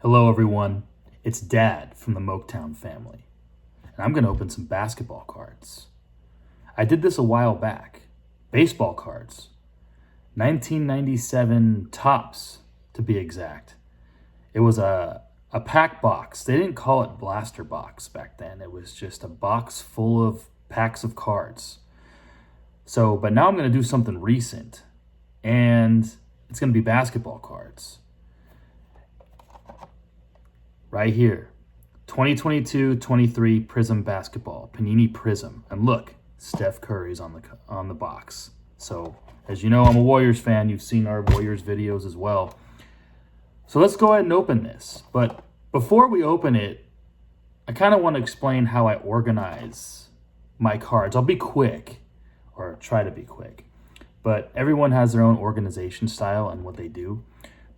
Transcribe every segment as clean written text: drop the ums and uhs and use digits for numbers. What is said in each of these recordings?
Hello everyone, it's Dad from the Moketown family, and I'm going to open some basketball cards. I did this a while back. Baseball cards. 1997 tops, to be exact. It was a pack box. They didn't call it blaster box back then. It was just a box full of packs of cards. But now I'm going to do something recent, and it's going to be basketball cards. Right here, 2022-23 Prizm basketball, Panini Prizm. And look, Steph Curry's on the box. So, as you know, I'm a Warriors fan. You've seen our Warriors videos as well. So let's go ahead and open this. But before we open it, I kind of want to explain how I organize my cards. I'll be quick, or try to be quick. But everyone has their own organization style and what they do.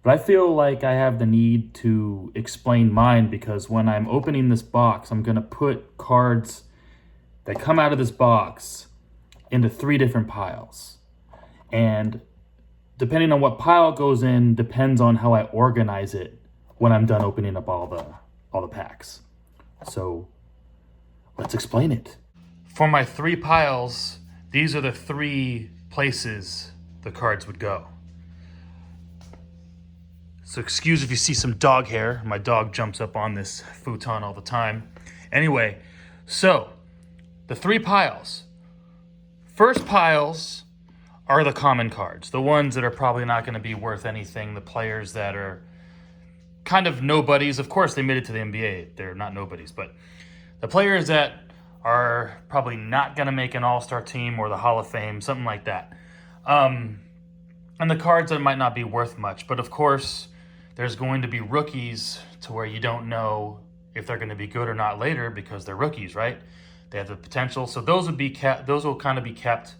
But I feel like I have the need to explain mine because when I'm opening this box, I'm going to put cards that come out of this box into 3 different piles. And depending on what pile goes in depends on how I organize it when I'm done opening up all the packs. So let's explain it. For my 3 piles, these are the 3 places the cards would go. So excuse if you see some dog hair. My dog jumps up on this futon all the time. Anyway, so the 3 piles. First piles are the common cards, the ones that are probably not going to be worth anything, the players that are kind of nobodies. Of course, they made it to the NBA. They're not nobodies, but the players that are probably not going to make an all-star team or the Hall of Fame, something like that. And the cards that might not be worth much, but of course, there's going to be rookies to where you don't know if they're going to be good or not later because they're rookies, right? They have the potential. So those would be kept. Those will kind of be kept.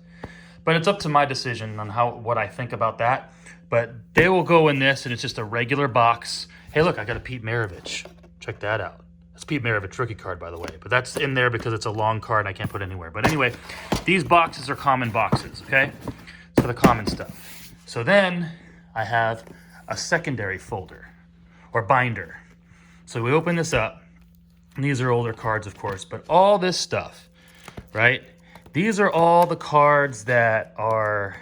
But it's up to my decision on what I think about that. But they will go in this, and it's just a regular box. Hey, look, I got a Pete Maravich. Check that out. That's Pete Maravich rookie card, by the way. But that's in there because it's a long card and I can't put it anywhere. But anyway, these boxes are common boxes, okay? It's for the common stuff. So then I have a secondary folder or binder. So we open this up, and these are older cards, of course, but all this stuff, right? These are all the cards that are,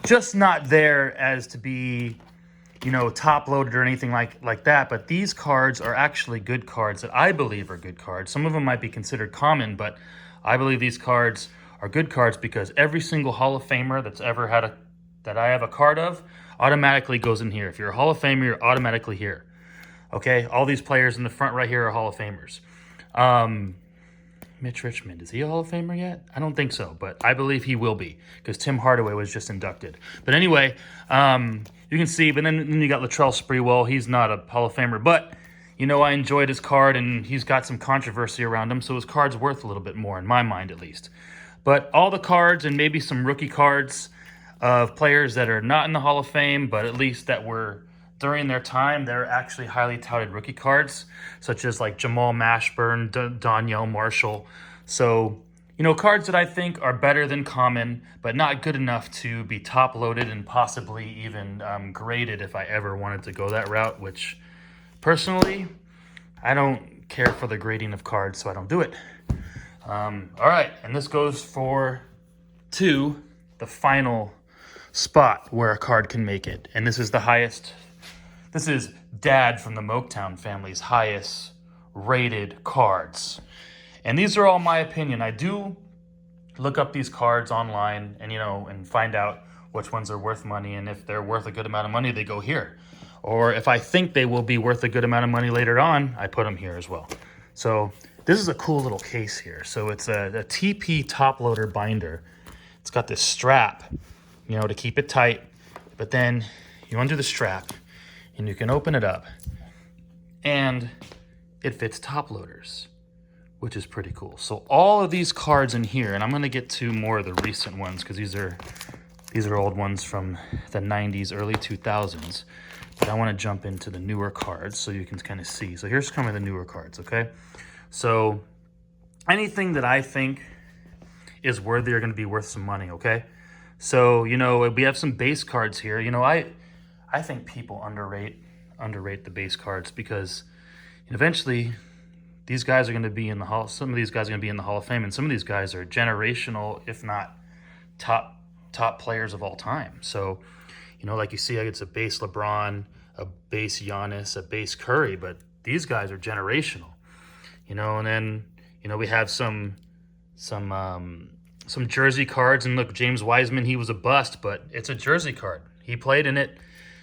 just not there as to be, top loaded or anything like that. But these cards are actually good cards that I believe are good cards. Some of them might be considered common, but I believe these cards are good cards because every single Hall of Famer that's ever had that I have a card of automatically goes in here. If you're a Hall of Famer, you're automatically here. Okay, all these players in the front right here are Hall of Famers. Mitch Richmond, is he a Hall of Famer yet? I don't think so, but I believe he will be because Tim Hardaway was just inducted. But anyway, you can see, but then you got Latrell Sprewell. He's not a Hall of Famer, but I enjoyed his card, and he's got some controversy around him, so his card's worth a little bit more in my mind, at least. But all the cards and maybe some rookie cards of players that are not in the Hall of Fame, but at least that were during their time, they're actually highly touted rookie cards, such as like Jamal Mashburn, Donyell Marshall. So, cards that I think are better than common, but not good enough to be top loaded and possibly even graded if I ever wanted to go that route, which personally, I don't care for the grading of cards, so I don't do it. All right, and this goes to the final spot where a card can make it. And this is the highest. This is Dad from the Moketown family's highest rated cards. And these are all my opinion. I do look up these cards online and find out which ones are worth money. And if they're worth a good amount of money, they go here. Or if I think they will be worth a good amount of money later on, I put them here as well. So this is a cool little case here. So it's a TP top loader binder. It's got this strap, to keep it tight. But then you undo the strap and you can open it up and it fits top loaders, which is pretty cool. So all of these cards in here, and I'm gonna get to more of the recent ones because these are old ones from the 90s, early 2000s. But I wanna jump into the newer cards so you can kind of see. So here's some of the newer cards, okay? So anything that I think is worthy are gonna be worth some money, okay? So, we have some base cards here. I think people underrate underrate the base cards because eventually these guys are going to be in the Hall. Some of these guys are going to be in the Hall of Fame, and some of these guys are generational, if not top players of all time. So, like you see, it's a base LeBron, a base Giannis, a base Curry, but these guys are generational. And then we have some jersey cards, and look, James Wiseman, he was a bust, but it's a jersey card. He played in it.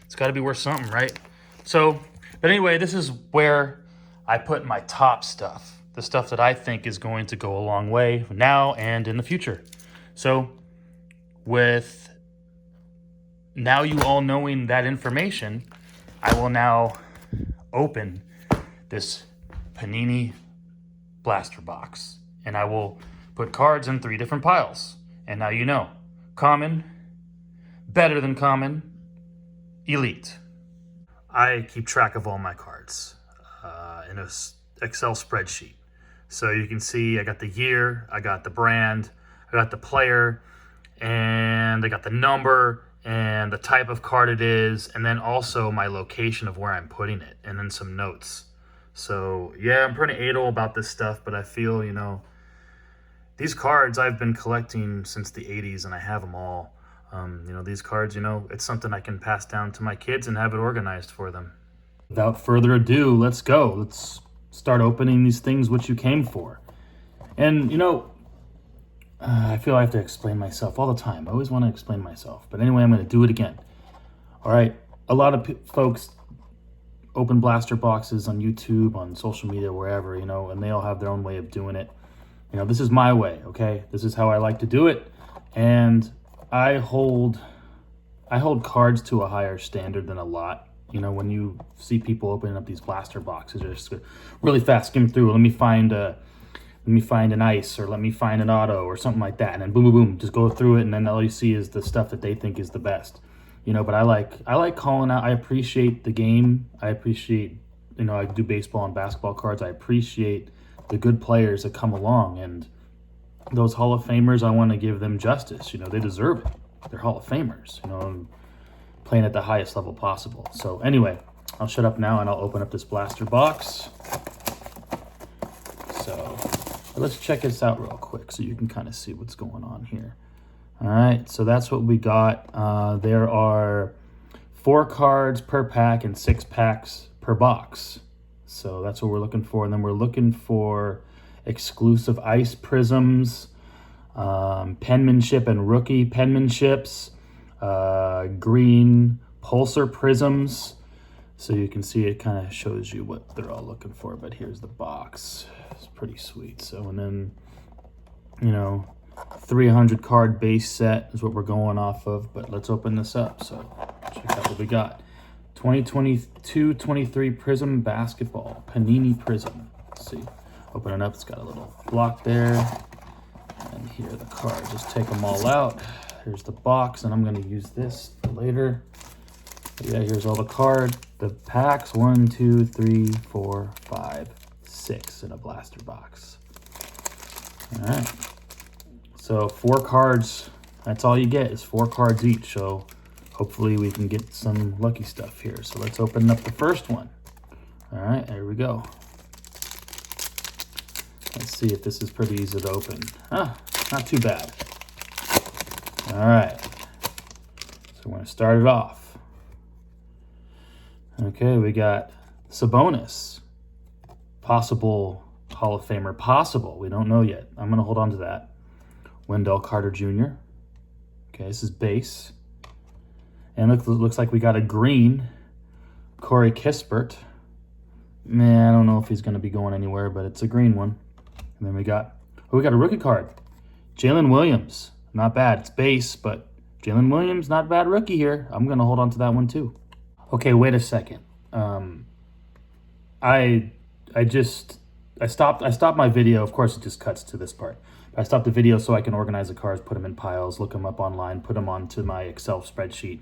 It's got to be worth something, right? So, but anyway, this is where I put my top stuff, the stuff that I think is going to go a long way now and in the future. So, with now you all knowing that information, I will now open this Panini blaster box, and I will put cards in 3 different piles. And now you know: common, better than common, elite. I keep track of all my cards in a Excel spreadsheet. So you can see I got the year, I got the brand, I got the player, and I got the number and the type of card it is, and then also my location of where I'm putting it, and then some notes. So yeah, I'm pretty anal about this stuff, but I feel, these cards I've been collecting since the 80s, and I have them all. These cards, it's something I can pass down to my kids and have it organized for them. Without further ado, let's go. Let's start opening these things which you came for. And, I feel I have to explain myself all the time. I always want to explain myself. But anyway, I'm going to do it again. All right. A lot of folks open blaster boxes on YouTube, on social media, wherever, and they all have their own way of doing it. This is my way, okay? This is how I like to do it. And I hold cards to a higher standard than a lot. When you see people opening up these blaster boxes, they're just really fast skim through. Let me find an ice, or let me find an auto, or something like that, and then boom, boom, boom, just go through it, and then all you see is the stuff that they think is the best. But I like calling out. I appreciate the game. I appreciate, I do baseball and basketball cards. I appreciate the good players that come along, and those Hall of Famers, I want to give them justice. They deserve it. They're Hall of Famers. Playing at the highest level possible. So anyway, I'll shut up now and I'll open up this blaster box. So let's check this out real quick so you can kind of see what's going on here. All right, so that's what we got. There are 4 cards per pack and 6 packs per box. So that's what we're looking for. And then we're looking for exclusive Ice Prizms, penmanship and rookie penmanships, green pulsar prisms. So you can see it kind of shows you what they're all looking for. But here's the box. It's pretty sweet. So, and then, 300 card base set is what we're going off of. But let's open this up. So check out what we got. 2022-23 Prizm Basketball, Panini Prizm. Let's see. Open it up. It's got a little block there. And here are the cards. Just take them all out. Here's the box, and I'm going to use this later. But yeah, here's all the cards. The packs, 1, 2, 3, 4, 5, 6 in a blaster box. All right. So 4 cards. That's all you get is 4 cards each. So hopefully we can get some lucky stuff here. So let's open up the first one. All right, there we go. Let's see if this is pretty easy to open. Not too bad. All right. So we're going to start it off. Okay, we got Sabonis. Possible Hall of Famer. Possible. We don't know yet. I'm going to hold on to that. Wendell Carter Jr. Okay, this is base. And it looks like we got a green Corey Kispert. Man, I don't know if he's going to be going anywhere, but it's a green one. And then we got a rookie card. Jalen Williams. Not bad. It's base, but Jalen Williams, not bad rookie here. I'm going to hold on to that one too. Okay, wait a second. I stopped my video. Of course, it just cuts to this part. I stopped the video so I can organize the cards, put them in piles, look them up online, put them onto my Excel spreadsheet.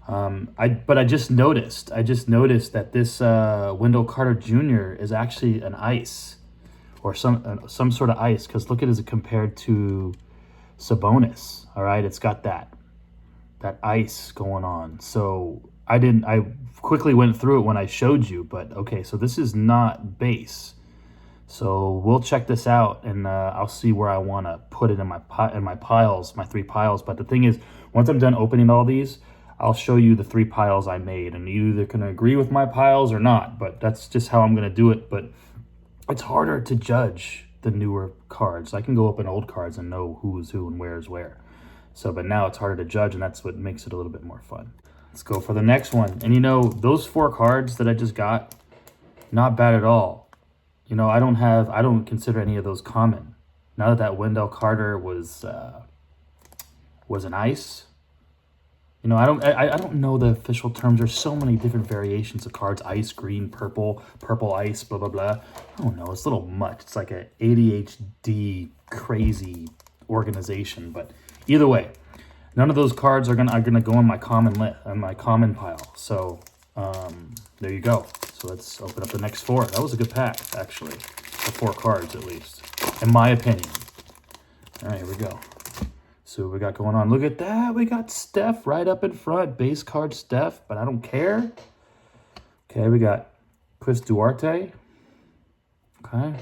But I just noticed that this Wendell Carter Jr. is actually an ice, or some sort of ice, because look at it as compared to Sabonis. All right, it's got that ice going on. So I quickly went through it when I showed you, but okay, so this is not base. So we'll check this out, and I'll see where I want to put it in my piles, my 3 piles. But the thing is, once I'm done opening all these, I'll show you the 3 piles I made, and you either can agree with my piles or not. But that's just how I'm going to do it. But it's harder to judge the newer cards. I can go open old cards and know who's who and where's where. So, but now it's harder to judge, and that's what makes it a little bit more fun. Let's go for the next one. And you know, those 4 cards that I just got, not bad at all. You know, I don't consider any of those common. Now that Wendell Carter was an ice, you know, I don't know the official terms. There's so many different variations of cards: ice, green, purple, purple ice, blah blah blah. I don't know. It's a little much. It's like a ADHD crazy organization. But either way, none of those cards are gonna go on my common pile. So there you go. So let's open up the next 4. That was a good pack, actually. For 4 cards, at least. In my opinion. All right, here we go. So what we got going on. Look at that. We got Steph right up in front. Base card Steph, but I don't care. Okay, we got Chris Duarte. Okay.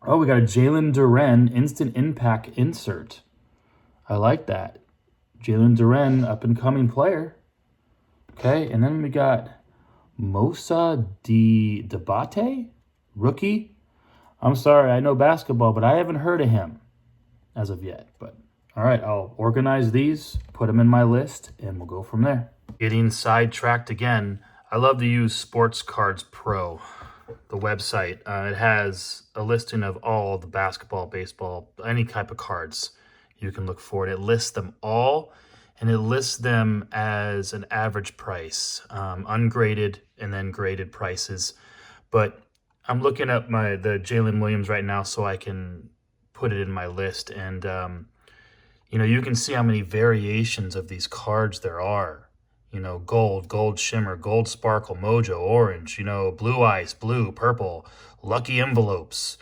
Oh, we got a Jalen Duren instant impact insert. I like that. Jalen Duren, up-and-coming player. Okay, and then we got Mosa Debate, rookie. I'm sorry, I know basketball, but I haven't heard of him as of yet. But all right, I'll organize these, put them in my list, and we'll go from there. Getting sidetracked again. I love to use Sports Cards Pro, the website. It has a listing of all the basketball, baseball, any type of cards you can look for. It lists them all. And it lists them as an average price, ungraded and then graded prices. But I'm looking up the Jalen Williams right now so I can put it in my list. And, you know, you can see how many variations of these cards there are. You know, gold, gold shimmer, gold sparkle, mojo, orange, you know, blue ice, blue, purple, lucky envelopes,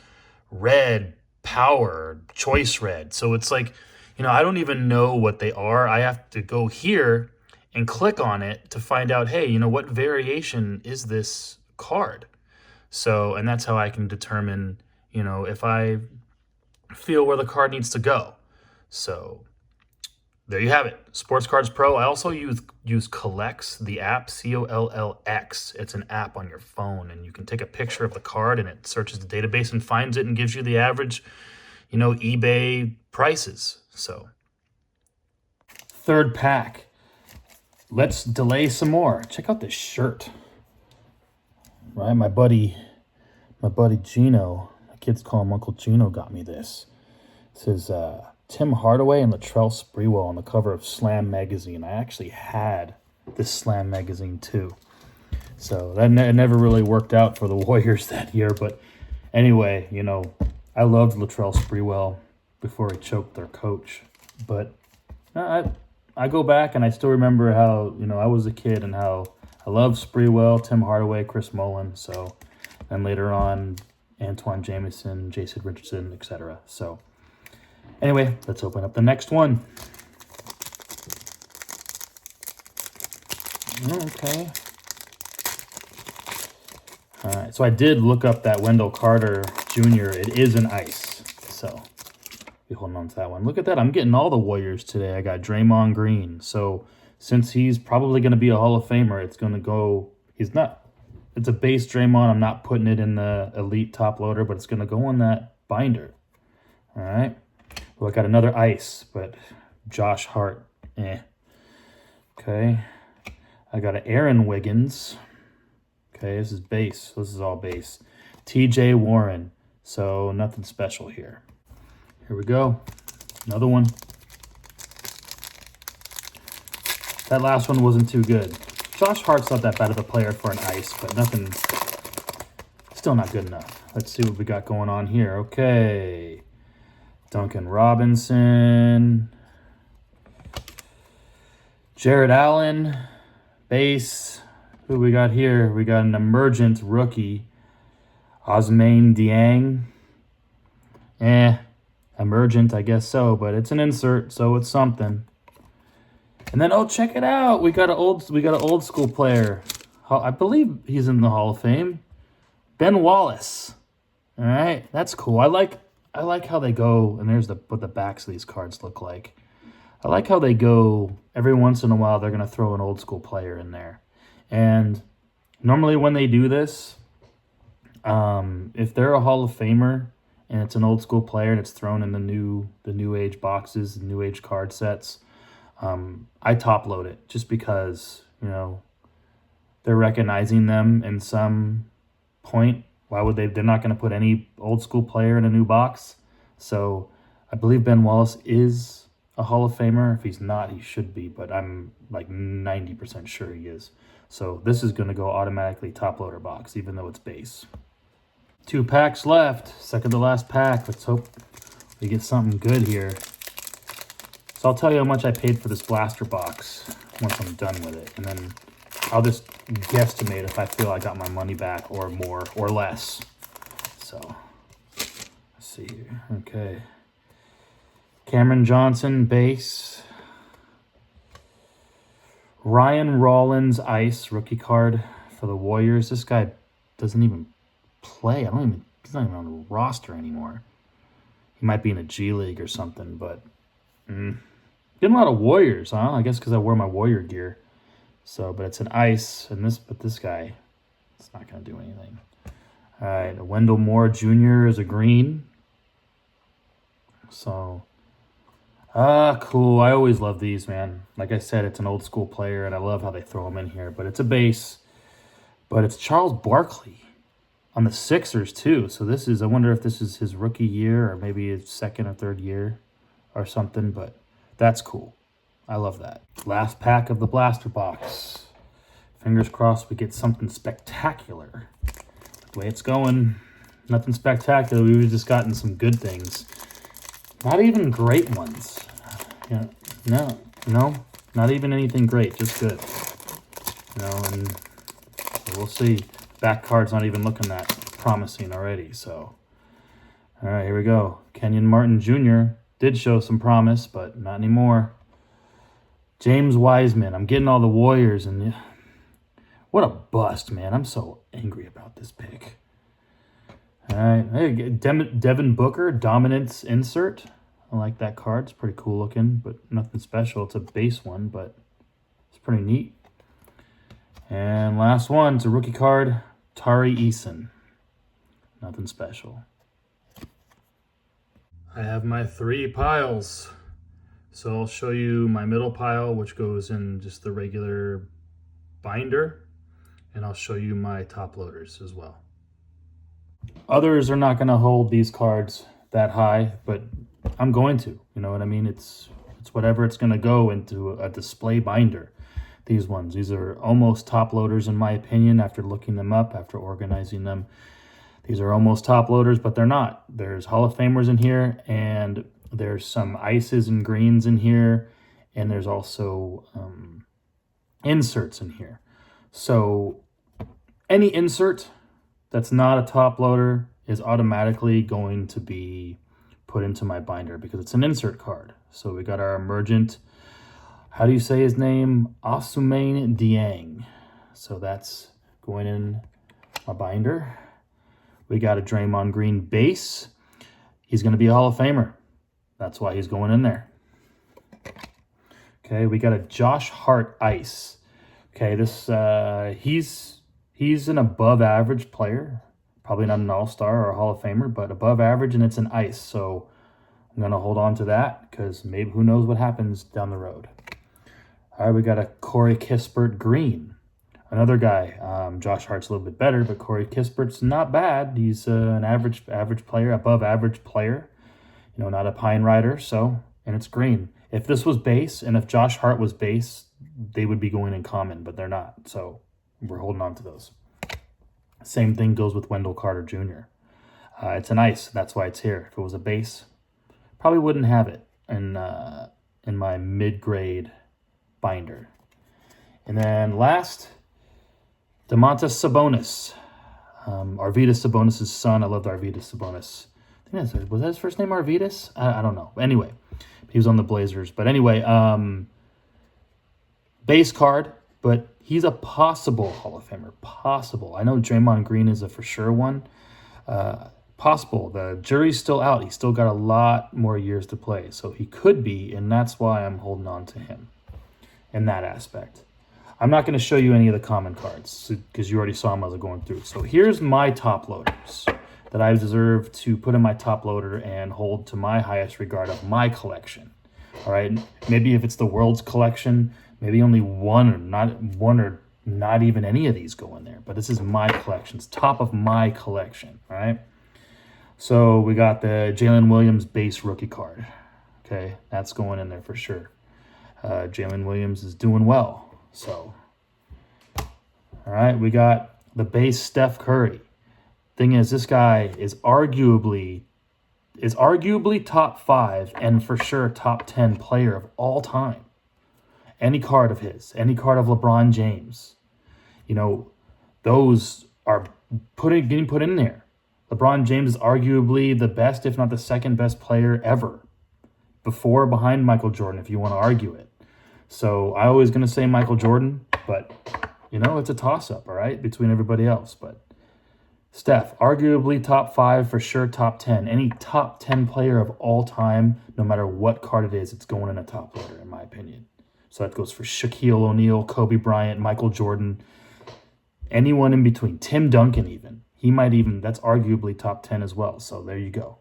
red, power, choice red. So it's like, you know, I don't even know what they are. I have to go here and click on it to find out, hey, you know, what variation is this card? So, and that's how I can determine, you know, if I feel where the card needs to go. So there you have it. Sports Cards Pro. I also use Collects, the app, COLLX. It's an app on your phone, and you can take a picture of the card, and it searches the database and finds it and gives you the average, you know, eBay prices. So, 3rd pack. Let's delay some more. Check out this shirt. Right, my buddy Gino, my kids call him Uncle Gino, got me this. It says Tim Hardaway and Latrell Sprewell on the cover of Slam magazine. I actually had this Slam magazine too. So that never really worked out for the Warriors that year. But anyway, you know, I loved Latrell Sprewell before he choked their coach. But I go back and I still remember how, you know, I was a kid and how I loved Sprewell, Tim Hardaway, Chris Mullin. So, and later on, Antoine Jamison, Jason Richardson, etc. So, anyway, let's open up the next one. Okay. All right, so I did look up that Wendell Carter Jr. It is an ice. So, be holding on to that one. Look at that. I'm getting all the Warriors today. I got Draymond Green. So, since he's probably going to be a Hall of Famer, it's going to go... He's not... It's a base Draymond. I'm not putting it in the Elite top loader, but it's going to go on that binder. All right. Well, I got another ice, but Josh Hart, Okay. I got an Aaron Wiggins. Okay, this is base. This is all base. TJ Warren. So nothing special here. Here we go. Another one. That last one wasn't too good. Josh Hart's not that bad of a player for an ice, but nothing, still not good enough. Let's see what we got going on here. Okay. Duncan Robinson. Jared Allen. Base. Who we got here? We got an emergent rookie. Osmane Dieng. Emergent, I guess so, but it's an insert, so it's something. And then, oh, check it out. We got an old school player. I believe he's in the Hall of Fame. Ben Wallace. All right, that's cool. I like how they go, and there's what the backs of these cards look like. I like how they go every once in a while. They're going to throw an old school player in there. And normally when they do this, if they're a Hall of Famer and it's an old school player and it's thrown in the new age boxes, the new age card sets, I top load it just because, you know, they're recognizing them in some point. Why would they? They're not going to put any old school player in a new box. So I believe Ben Wallace is a Hall of Famer. If he's not, he should be, but I'm like 90% sure he is. So this is going to go automatically top loader box, even though it's base. 2 packs left, second to last pack. Let's hope we get something good here. So I'll tell you how much I paid for this blaster box once I'm done with it. And then I'll just guesstimate if I feel I got my money back or more or less. So, let's see here. Okay. Cameron Johnson, base. Ryan Rollins, ice, rookie card for the Warriors. This guy doesn't even play. He's not even on the roster anymore. He might be in a G League or something, but getting a lot of Warriors, huh? I guess because I wear my Warrior gear. So, but it's an ice, and this guy, it's not going to do anything. All right, Wendell Moore Jr. is a green. So, cool. I always love these, man. Like I said, it's an old school player, and I love how they throw him in here. But it's a base. But it's Charles Barkley on the Sixers, too. So this is, I wonder if this is his rookie year or maybe his second or third year or something. But that's cool. I love that. Last pack of the blaster box. Fingers crossed we get something spectacular. The way it's going, nothing spectacular. We've just gotten some good things. Not even great ones. Yeah, no, not even anything great. Just good. You know, and so we'll see. Back card's not even looking that promising already. So, all right, here we go. Kenyon Martin Jr. did show some promise, but not anymore. James Wiseman. I'm getting all the Warriors, and what a bust, man. I'm so angry about this pick. All right. Hey, Devin Booker, Dominance Insert. I like that card. It's pretty cool looking, but nothing special. It's a base one, but it's pretty neat. And last one, it's a rookie card, Tari Eason. Nothing special. I have my 3 piles. So I'll show you my middle pile, which goes in just the regular binder, and I'll show you my top loaders as well. Others are not going to hold these cards that high, but I'm going to. You know what I mean? It's whatever it's going to go into a display binder. These ones. These are almost top loaders in my opinion after looking them up, after organizing them. These are almost top loaders, but they're not. There's Hall of Famers in here, and there's some ices and greens in here, and there's also inserts in here. So any insert that's not a top loader is automatically going to be put into my binder because it's an insert card. So we got our emergent, how do you say his name? Ousmane Dieng. So that's going in my binder. We got a Draymond Green base. He's going to be a Hall of Famer. That's why he's going in there. Okay, we got a Josh Hart ice. Okay, this he's an above average player. Probably not an all-star or a Hall of Famer, but above average, and it's an ice. So I'm going to hold on to that because maybe who knows what happens down the road. All right, we got a Corey Kispert green. Another guy, Josh Hart's a little bit better, but Corey Kispert's not bad. He's an average player, above average player. You know, not a pine rider, so, and it's green. If this was base, and if Josh Hart was base, they would be going in common, but they're not. So we're holding on to those. Same thing goes with Wendell Carter Jr. It's an ice, that's why it's here. If it was a base, probably wouldn't have it in my mid-grade binder. And then last, Domantas Sabonis. Arvydas Sabonis' son. I loved Arvydas Sabonis. I think was that his first name, Arvydas? I don't know. Anyway, he was on the Blazers. But anyway, base card, but he's a possible Hall of Famer. Possible. I know Draymond Green is a for sure one. Possible. The jury's still out. He's still got a lot more years to play. So he could be, and that's why I'm holding on to him in that aspect. I'm not going to show you any of the common cards because you already saw them as I was going through. So here's my top loaders that I deserve to put in my top loader and hold to my highest regard of my collection. All right, maybe if it's the world's collection, maybe only one or not even any of these go in there. But this is my collection. It's top of my collection. All right. So we got the Jalen Williams base rookie card. Okay, that's going in there for sure. Jalen Williams is doing well. So, all right, we got the base Steph Curry. Thing is, this guy is arguably top 5 and for sure top 10 player of all time. Any card of his, any card of LeBron James, you know, those are getting put in there. LeBron James is arguably the best, if not the second best player ever, behind Michael Jordan, if you want to argue it. So I always going to say Michael Jordan, but, you know, it's a toss-up, all right, between everybody else. But Steph, arguably top 5, for sure top 10. Any top 10 player of all time, no matter what card it is, it's going in a top loader, in my opinion. So that goes for Shaquille O'Neal, Kobe Bryant, Michael Jordan, anyone in between. Tim Duncan even. That's arguably top 10 as well. So there you go.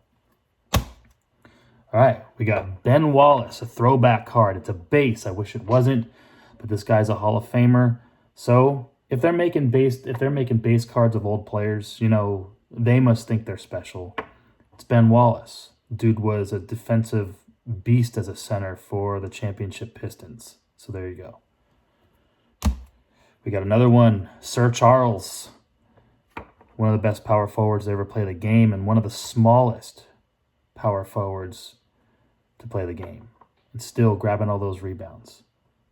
All right, we got Ben Wallace, a throwback card. It's a base. I wish it wasn't, but this guy's a Hall of Famer. So if they're making base cards of old players, you know, they must think they're special. It's Ben Wallace. Dude was a defensive beast as a center for the championship Pistons. So there you go. We got another one, Sir Charles. One of the best power forwards to ever play the game and one of the smallest power forwards to play the game. And still grabbing all those rebounds.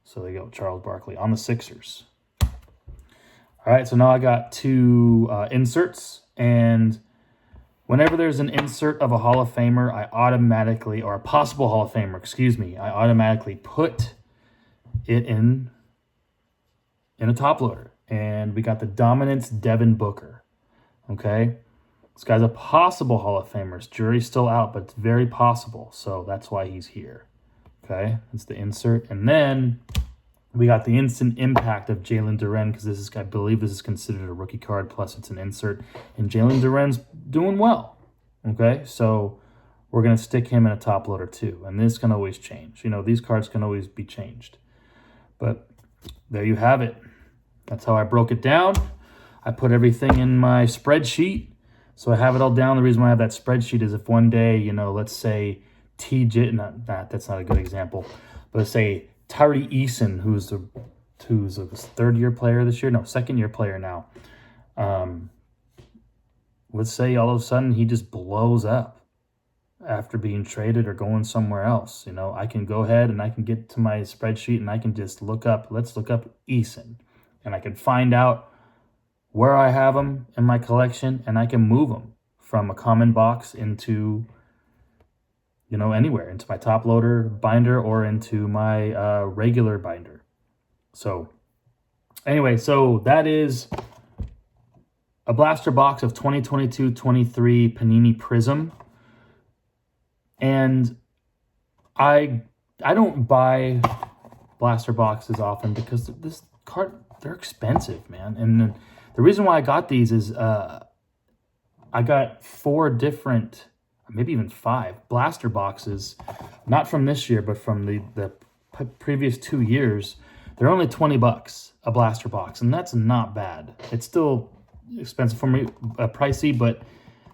So there you go, Charles Barkley on the Sixers. All right, so now I got 2 inserts. And whenever there's an insert of a Hall of Famer, or a possible Hall of Famer, I automatically put it in a top loader. And we got the Dominance Devin Booker. Okay? This guy's a possible Hall of Famer. Jury's still out, but it's very possible. So that's why he's here. Okay? That's the insert. And then we got the instant impact of Jalen Duren, because I believe this is considered a rookie card, plus it's an insert. And Jalen Duren's doing well. Okay? So we're going to stick him in a top loader too. And this can always change. You know, these cards can always be changed. But there you have it. That's how I broke it down. I put everything in my spreadsheet. So I have it all down. The reason why I have that spreadsheet is if one day, you know, let's say that's not a good example, but let's say Tyree Eason, who's a third-year player this year, no, second-year player now. Let's say all of a sudden he just blows up after being traded or going somewhere else. You know, I can go ahead and I can get to my spreadsheet and I can just let's look up Eason, and I can find out where I have them in my collection, and I can move them from a common box into, you know, anywhere, into my top loader binder or into my regular binder. So anyway, so that is a blaster box of 2022-23 Panini Prizm. And I don't buy blaster boxes often because this card, they're expensive, man. And the reason why I got these is I got 4 different, maybe even 5 blaster boxes, not from this year, but from the previous 2 years. They're only $20 a blaster box, and that's not bad. It's still expensive for me, pricey, but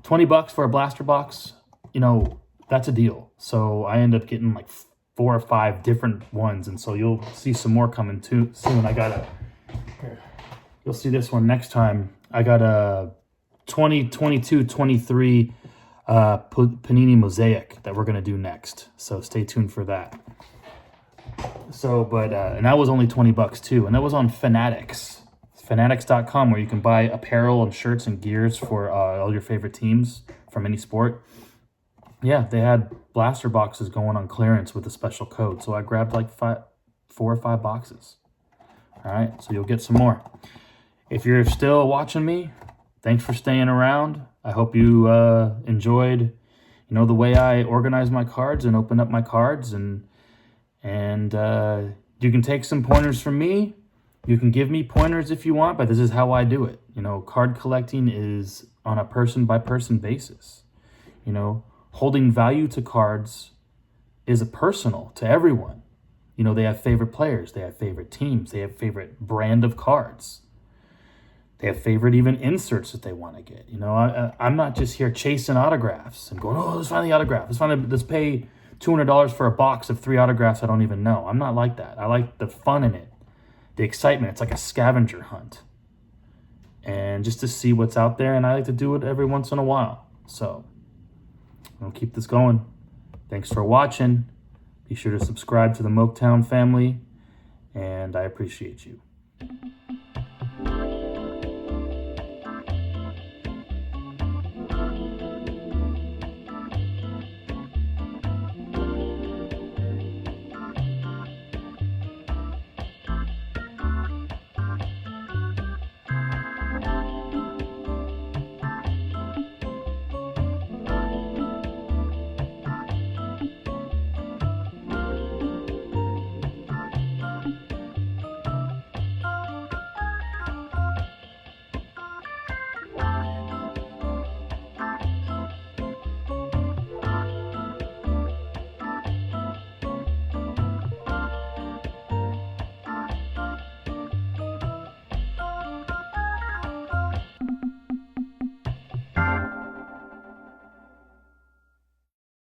$20 for a blaster box, you know, that's a deal. So I end up getting like 4 or 5 different ones, and so you'll see some more coming too soon. You'll see this one next time. I got a 2022-23 Panini Mosaic that we're going to do next. So stay tuned for that. So, and that was only $20 too. And that was on Fanatics. Fanatics.com, where you can buy apparel and shirts and gears for all your favorite teams from any sport. Yeah, they had blaster boxes going on clearance with a special code. So I grabbed like 4 or 5 boxes. All right, so you'll get some more. If you're still watching me, thanks for staying around. I hope you enjoyed, the way I organize my cards and open up my cards, and you can take some pointers from me. You can give me pointers if you want, but this is how I do it. Card collecting is on a person-by-person basis. Holding value to cards is personal to everyone. They have favorite players, they have favorite teams, they have favorite brand of cards. They have favorite even inserts that they want to get. I'm not just here chasing autographs and going, oh, let's find the autograph. Let's pay $200 for a box of 3 autographs I don't even know. I'm not like that. I like the fun in it, the excitement. It's like a scavenger hunt. And just to see what's out there, and I like to do it every once in a while. So I'll keep this going. Thanks for watching. Be sure to subscribe to the Moketown family, and I appreciate you.